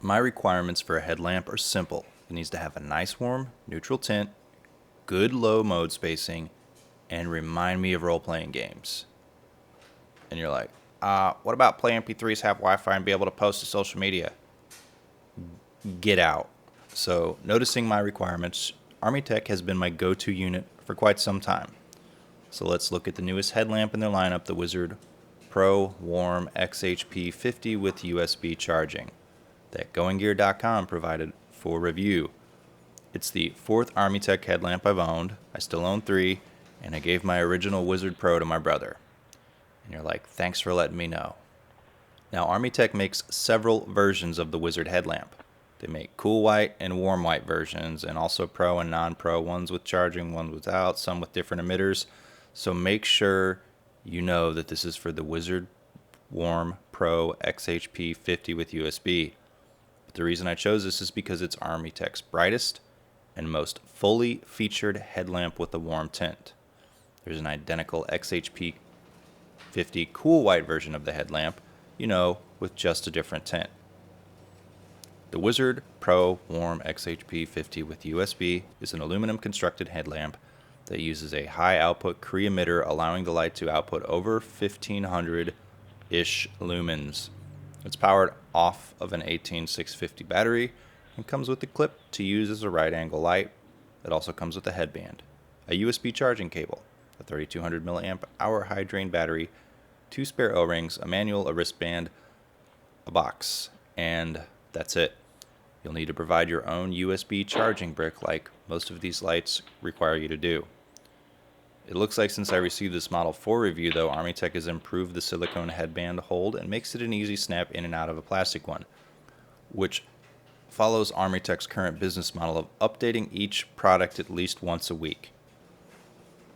My requirements for a headlamp are simple. It needs to have a nice warm, neutral tint, good low mode spacing, and remind me of role-playing games. And you're like, what about play MP3s, have Wi-Fi, and be able to post to social media? Get out. So, noticing my requirements, Armytek has been my go-to unit for quite some time. So let's look at the newest headlamp in their lineup, the Wizard Pro Warm XHP-50 with USB charging that goinggear.com provided for review. It's the fourth Armytek headlamp I've owned. I still own 3, and I gave my original Wizard Pro to my brother. And you're like, thanks for letting me know. Now, Armytek makes several versions of the Wizard headlamp. They make cool white and warm white versions, and also pro and non-pro, ones with charging, ones without, some with different emitters. So make sure you know that this is for the Wizard Warm Pro XHP-50 with USB. But the reason I chose this is because it's Armytek's brightest and most fully featured headlamp with a warm tint. There's an identical XHP-50 cool white version of the headlamp, with just a different tint. The Wizard Pro Warm XHP-50 with USB is an aluminum constructed headlamp that uses a high output Cree emitter, allowing the light to output over 1500-ish lumens. It's powered off of an 18650 battery and comes with a clip to use as a right angle light. It also comes with a headband, a USB charging cable, a 3200 milliamp hour high drain battery, 2 spare O-rings, a manual, a wristband, a box, and that's it. You'll need to provide your own USB charging brick like most of these lights require you to do. It looks like since I received this model for review though, Armytek has improved the silicone headband hold and makes it an easy snap in and out of a plastic one, which follows Armytek's current business model of updating each product at least once a week.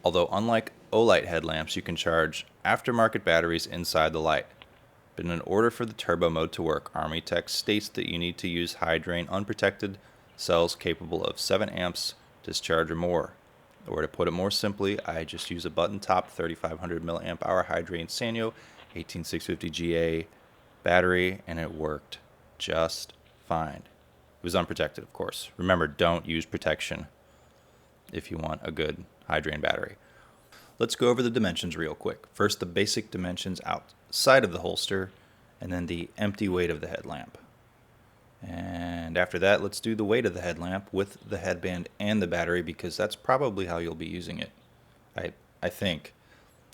Although unlike Olight headlamps, you can charge aftermarket batteries inside the light. But in order for the turbo mode to work, Armytek states that you need to use high drain unprotected cells capable of 7 amps discharge or more. Or to put it more simply, I just use a button top 3500 milliamp hour high drain Sanyo 18650 GA battery, and it worked just fine. It was unprotected, of course. Remember, don't use protection if you want a good high drain battery. Let's go over the dimensions real quick. First, the basic dimensions outside of the holster, and then the empty weight of the headlamp. And after that, let's do the weight of the headlamp with the headband and the battery, because that's probably how you'll be using it. I think.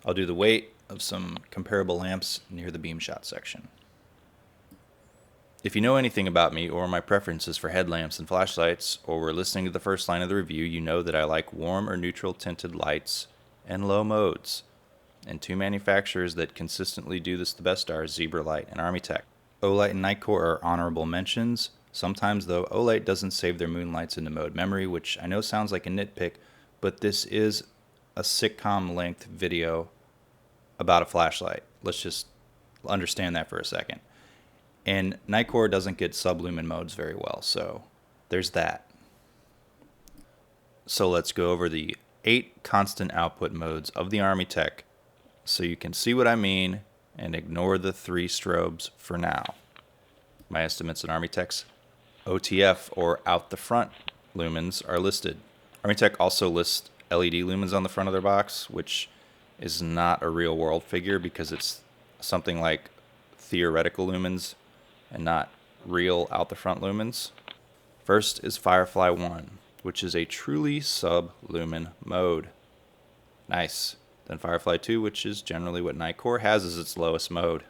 I'll do the weight of some comparable lamps near the beam shot section. If you know anything about me or my preferences for headlamps and flashlights, or were listening to the first line of the review, you know that I like warm or neutral tinted lights and low modes. And 2 manufacturers that consistently do this the best are Zebralight and Armytek. Olight and Nitecore are honorable mentions. Sometimes, though, Olight doesn't save their moonlights into mode memory, which I know sounds like a nitpick, but this is a sitcom-length video about a flashlight. Let's just understand that for a second. And Nitecore doesn't get sublumen modes very well, so there's that. So let's go over the 8 constant output modes of the Armytek so you can see what I mean and ignore the 3 strobes for now. My estimates in Armytek's OTF, or out the front lumens, are listed. Armytek also lists LED lumens on the front of their box, which is not a real world figure because it's something like theoretical lumens and not real out the front lumens. First is Firefly 1, which is a truly sub-lumen mode. Nice. Then Firefly 2, which is generally what Nitecore has as its lowest mode.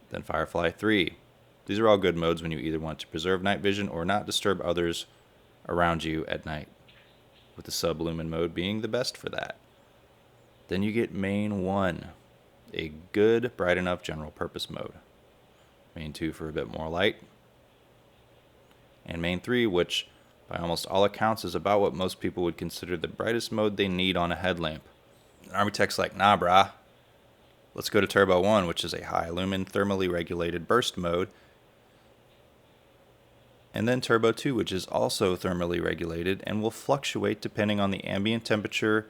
Then Firefly 3. These are all good modes when you either want to preserve night vision or not disturb others around you at night, with the sub-lumen mode being the best for that. Then you get Main 1, a good, bright enough general purpose mode. Main 2 for a bit more light. And Main 3, which by almost all accounts is about what most people would consider the brightest mode they need on a headlamp. Armytek's like, nah brah, let's go to Turbo 1, which is a high lumen thermally regulated burst mode. And then Turbo 2, which is also thermally regulated and will fluctuate depending on the ambient temperature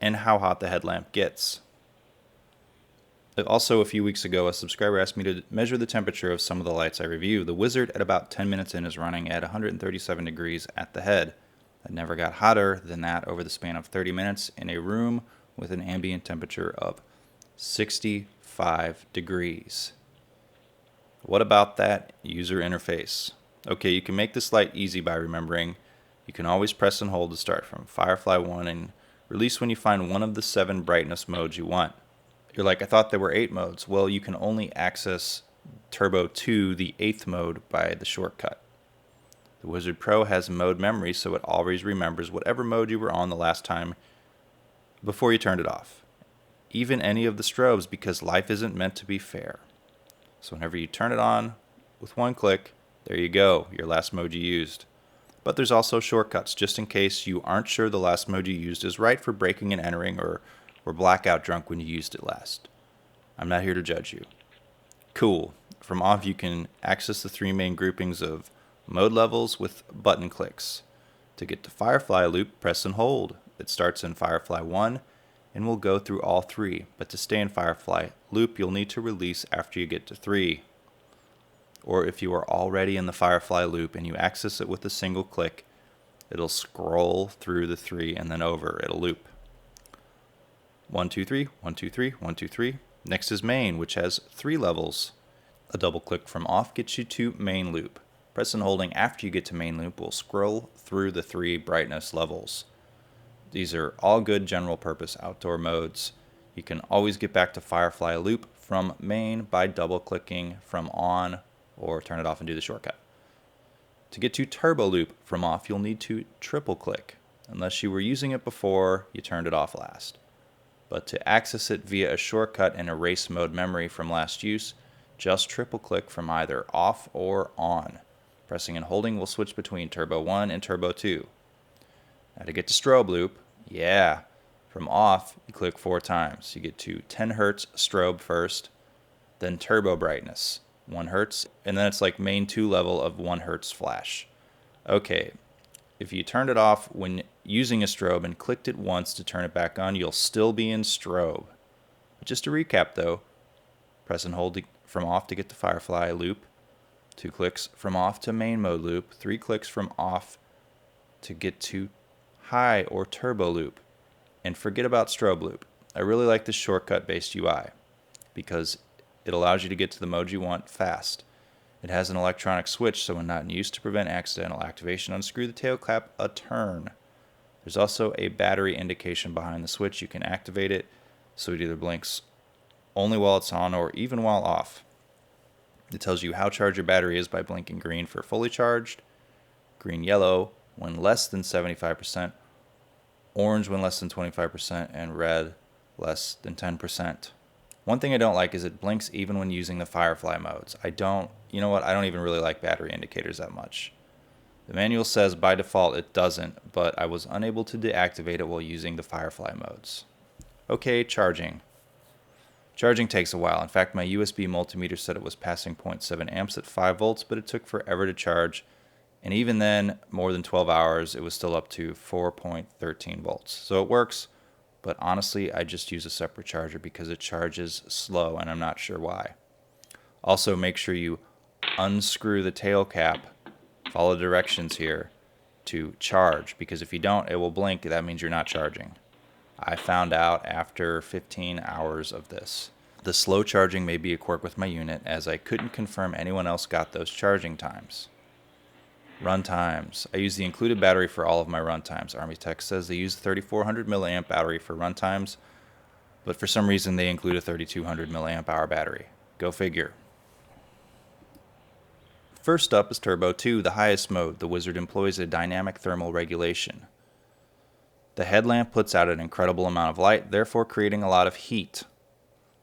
and how hot the headlamp gets. Also, a few weeks ago, a subscriber asked me to measure the temperature of some of the lights I review. The Wizard, at about 10 minutes in, is running at 137 degrees at the head. It never got hotter than that over the span of 30 minutes in a room with an ambient temperature of 65 degrees. What about that user interface? Okay, you can make this light easy by remembering you can always press and hold to start from Firefly 1 and release when you find one of the 7 brightness modes you want. You're like, I thought there were 8 modes. Well, you can only access Turbo 2, the 8th mode, by the shortcut. The Wizard Pro has mode memory, so it always remembers whatever mode you were on the last time before you turned it off. Even any of the strobes, because life isn't meant to be fair. So whenever you turn it on with one click, there you go, your last mode you used. But there's also shortcuts, just in case you aren't sure the last mode you used is right for breaking and entering, or were blackout drunk when you used it last. I'm not here to judge you. Cool. From off, you can access the 3 main groupings of mode levels with button clicks. To get to Firefly Loop, press and hold. It starts in Firefly 1 and will go through all 3, but to stay in Firefly Loop, you'll need to release after you get to 3. Or if you are already in the Firefly Loop and you access it with a single click, it'll scroll through the 3 and then over. It'll loop. 1, 2, 3, 1, 2, 3, 1, 2, 3. Next is main, which has 3 levels. A double click from off gets you to main loop. Press and holding after you get to main loop will scroll through the 3 brightness levels. These are all good general purpose outdoor modes. You can always get back to Firefly Loop from main by double clicking from on, or turn it off and do the shortcut. To get to Turbo Loop from off, you'll need to triple click, unless you were using it before you turned it off last. But to access it via a shortcut and erase mode memory from last use, just triple click from either off or on. Pressing and holding will switch between Turbo 1 and Turbo 2. Now to get to Strobe Loop, from off you click 4 times. You get to 10 Hz strobe first, then Turbo Brightness, 1 Hz, and then it's like main 2 level of 1 Hz flash. Okay, if you turned it off when using a strobe and clicked it once to turn it back on, you'll still be in strobe. Just to recap though, press and hold from off to get to Firefly Loop, 2 clicks from off to main mode loop, 3 clicks from off to get to high or turbo loop, and forget about strobe loop. I really like this shortcut based UI because it allows you to get to the mode you want fast. It has an electronic switch, so when not in use, to prevent accidental activation, unscrew the tail cap a turn. There's also a battery indication behind the switch. You can activate it so it either blinks only while it's on or even while off. It tells you how charged your battery is by blinking green for fully charged, green yellow when less than 75%, orange when less than 25%, and red less than 10%. One thing I don't like is it blinks even when using the Firefly modes. I don't even really like battery indicators that much. The manual says by default it doesn't, but I was unable to deactivate it while using the Firefly modes. Okay, charging. Charging takes a while. In fact, my USB multimeter said it was passing 0.7 amps at 5 volts, but it took forever to charge. And even then, more than 12 hours, it was still up to 4.13 volts. So it works, but honestly, I just use a separate charger because it charges slow, and I'm not sure why. Also, make sure you unscrew the tail cap, follow the directions here, to charge, because if you don't, it will blink. That means you're not charging. I found out after 15 hours of this. The slow charging may be a quirk with my unit, as I couldn't confirm anyone else got those charging times. Run times. I use the included battery for all of my run times. Armytek says they use a 3400 milliamp battery for run times, but for some reason they include a 3200 milliamp hour battery. Go figure. First up is Turbo 2, the highest mode. The Wizard employs a dynamic thermal regulation. The headlamp puts out an incredible amount of light, therefore creating a lot of heat.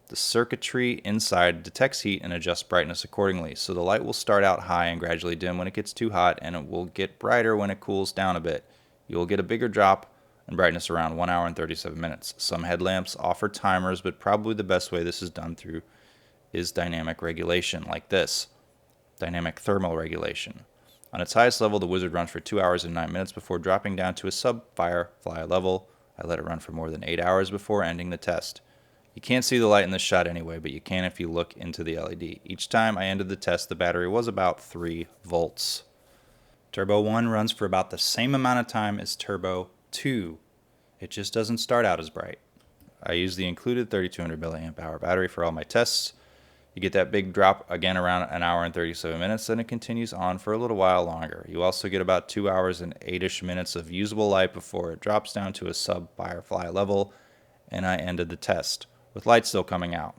The circuitry inside detects heat and adjusts brightness accordingly, so the light will start out high and gradually dim when it gets too hot, and it will get brighter when it cools down a bit. You will get a bigger drop in brightness around 1 hour and 37 minutes. Some headlamps offer timers, but probably the best way this is done through is dynamic regulation, like this. Dynamic thermal regulation. On its highest level, the Wizard runs for 2 hours and 9 minutes before dropping down to a sub-Firefly level. I let it run for more than 8 hours before ending the test. You can't see the light in this shot anyway, but you can if you look into the LED. Each time I ended the test, the battery was about 3 volts. Turbo 1 runs for about the same amount of time as Turbo 2. It just doesn't start out as bright. I use the included 3200 milliamp hour battery for all my tests. You get that big drop again around an hour and 37 minutes, then it continues on for a little while longer. You also get about 2 hours and 8-ish minutes of usable light before it drops down to a sub-firefly level, and I ended the test, with light still coming out.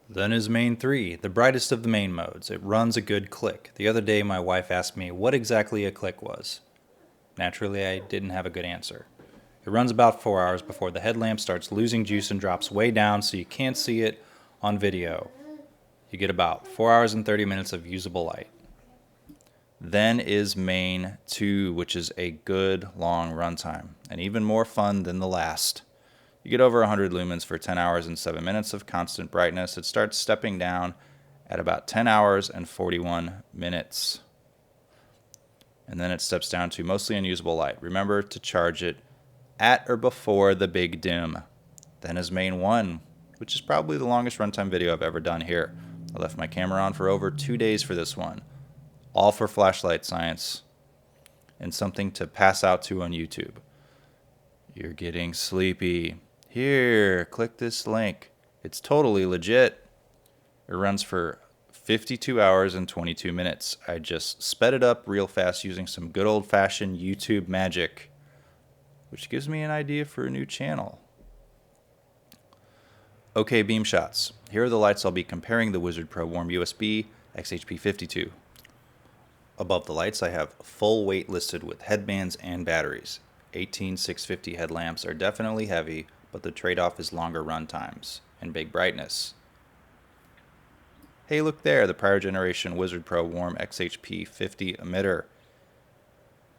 Then is main 3, the brightest of the main modes. It runs a good click. The other day my wife asked me what exactly a click was. Naturally, I didn't have a good answer. It runs about 4 hours before the headlamp starts losing juice and drops way down so you can't see it on video. You get about 4 hours and 30 minutes of usable light. Then is main 2, which is a good long runtime, and even more fun than the last. You get over 100 lumens for 10 hours and 7 minutes of constant brightness. It starts stepping down at about 10 hours and 41 minutes. And then it steps down to mostly unusable light. Remember to charge it at or before the big dim. Then is main 1, which is probably the longest runtime video I've ever done here. I left my camera on for over 2 days for this one. All for flashlight science and something to pass out to on YouTube. You're getting sleepy. Here, click this link. It's totally legit. It runs for 52 hours and 22 minutes. I just sped it up real fast using some good old-fashioned YouTube magic, which gives me an idea for a new channel. Okay, beam shots. Here are the lights I'll be comparing the Wizard Pro Warm USB XHP-50 to. Above the lights I have full weight listed with headbands and batteries. 18650 headlamps are definitely heavy, but the trade-off is longer run times and big brightness. Hey, look there, the prior generation Wizard Pro Warm XHP-50 emitter.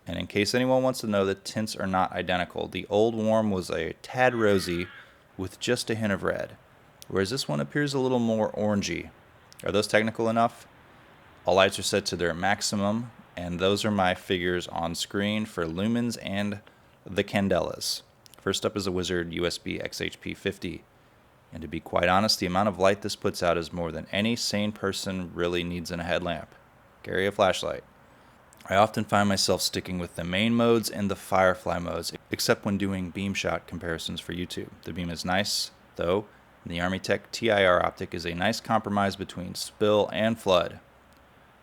And in case anyone wants to know, the tints are not identical. The old Warm was a tad rosy with just a hint of red, whereas this one appears a little more orangey. Are those technical enough? All lights are set to their maximum, and those are my figures on screen for lumens and the candelas. First up is a Wizard USB XHP-50. And to be quite honest, the amount of light this puts out is more than any sane person really needs in a headlamp. Carry a flashlight. I often find myself sticking with the main modes and the firefly modes, except when doing beam shot comparisons for YouTube. The beam is nice, though, and the Armytek Tiara optic is a nice compromise between spill and flood.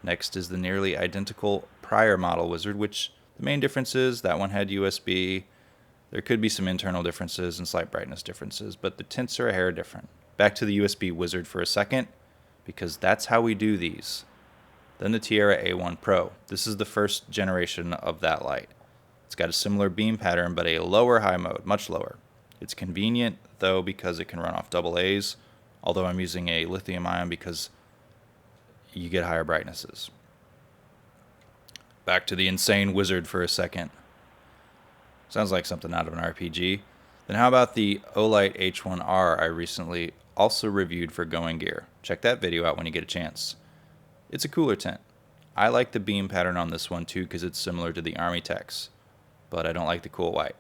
Next is the nearly identical prior model Wizard, which the main difference is that one had USB. There could be some internal differences and slight brightness differences, but the tints are a hair different. Back to the USB Wizard for a second, because that's how we do these. Then the Tiara A1 Pro. This is the first generation of that light. It's got a similar beam pattern, but a lower high mode, much lower. It's convenient, though, because it can run off AA's, although I'm using a lithium ion because you get higher brightnesses. Back to the insane Wizard for a second. Sounds like something out of an RPG. Then how about the Olight H1R I recently also reviewed for Going Gear? Check that video out when you get a chance. It's a cooler tint. I like the beam pattern on this one too because it's similar to the Armytek's, but I don't like the cool white.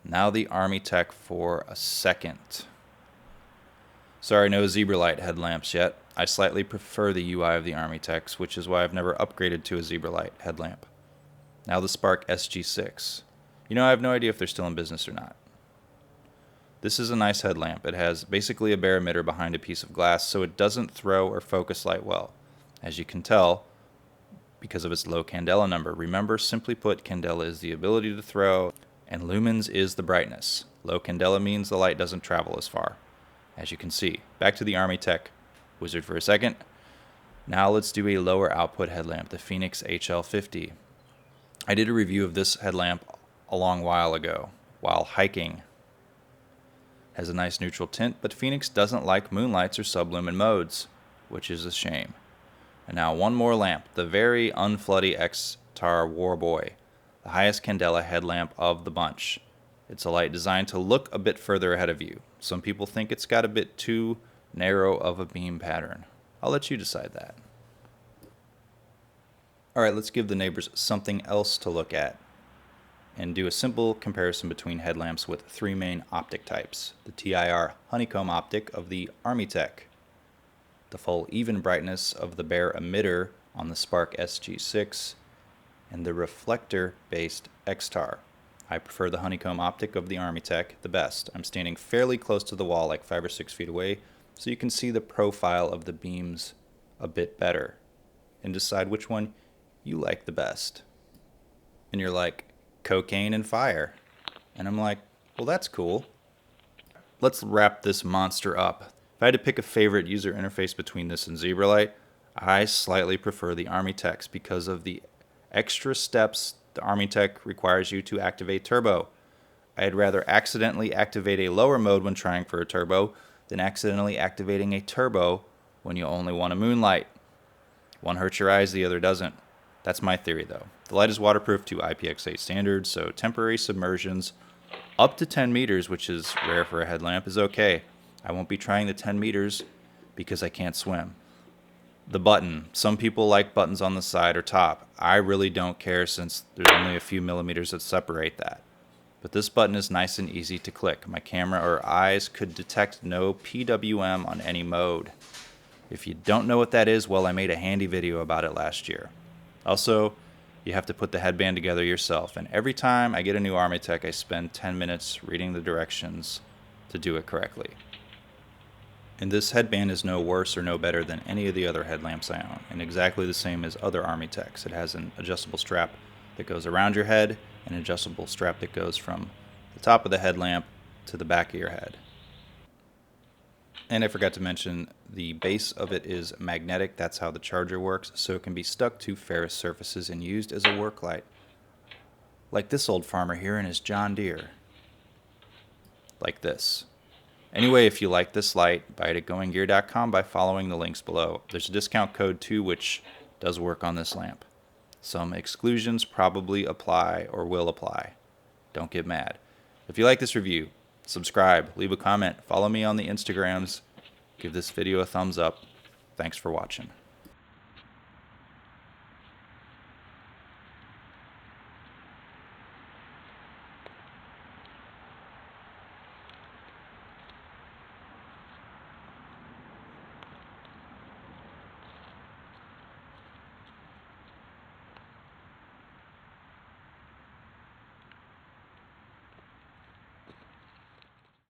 Now the Armytek for a second. Sorry, no zebra light headlamps yet. I slightly prefer the UI of the Armytek's, which is why I've never upgraded to a zebra light headlamp. Now the Spark SG6. You know, I have no idea if they're still in business or not. This is a nice headlamp. It has basically a bare emitter behind a piece of glass, so it doesn't throw or focus light well. As you can tell, because of its low candela number. Remember, simply put, candela is the ability to throw, and lumens is the brightness. Low candela means the light doesn't travel as far, as you can see. Back to the Armytek Wizard for a second. Now let's do a lower output headlamp, the Fenix HL50. I did a review of this headlamp a long while ago, while hiking. Has a nice neutral tint, but Fenix doesn't like moonlights or sublumen modes, which is a shame. And now one more lamp, the very unfloody Xtar Warboy, the highest candela headlamp of the bunch. It's a light designed to look a bit further ahead of you. Some people think it's got a bit too narrow of a beam pattern. I'll let you decide that. Alright, let's give the neighbors something else to look at. and do a simple comparison between headlamps with three main optic types: the TIR honeycomb optic of the Armytek, the full even brightness of the bare emitter on the Spark SG6, and the reflector-based Xtar. I prefer the honeycomb optic of the Armytek the best. I'm standing fairly close to the wall, like 5 or 6 feet away, so you can see the profile of the beams a bit better, and decide which one you like the best. And you're like, cocaine and fire. And I'm like, well, that's cool. Let's wrap this monster up. If I had to pick a favorite user interface between this and Zebralight, I slightly prefer the Armytek's because of the extra steps the Armytek requires you to activate turbo. I'd rather accidentally activate a lower mode when trying for a turbo than accidentally activating a turbo when you only want a moonlight. One hurts your eyes, the other doesn't. That's my theory though. The light is waterproof to IPX8 standards, so temporary submersions up to 10 meters, which is rare for a headlamp, is okay. I won't be trying the 10 meters because I can't swim. The button. Some people like buttons on the side or top. I really don't care since there's only a few millimeters that separate that. But this button is nice and easy to click. My camera or eyes could detect no PWM on any mode. If you don't know what that is, well, I made a handy video about it last year. Also, you have to put the headband together yourself, and every time I get a new Armytek, I spend 10 minutes reading the directions to do it correctly. And this headband is no worse or no better than any of the other headlamps I own, and exactly the same as other Armyteks. It has an adjustable strap that goes around your head, and an adjustable strap that goes from the top of the headlamp to the back of your head. And I forgot to mention, the base of it is magnetic. That's how the charger works, so it can be stuck to ferrous surfaces and used as a work light. Like this old farmer here in his John Deere. Like this. Anyway, if you like this light, buy it at goinggear.com by following the links below. There's a discount code too, which does work on this lamp. Some exclusions probably apply or will apply. Don't get mad. If you like this review, subscribe, leave a comment, follow me on the Instagrams, give this video a thumbs up. Thanks for watching.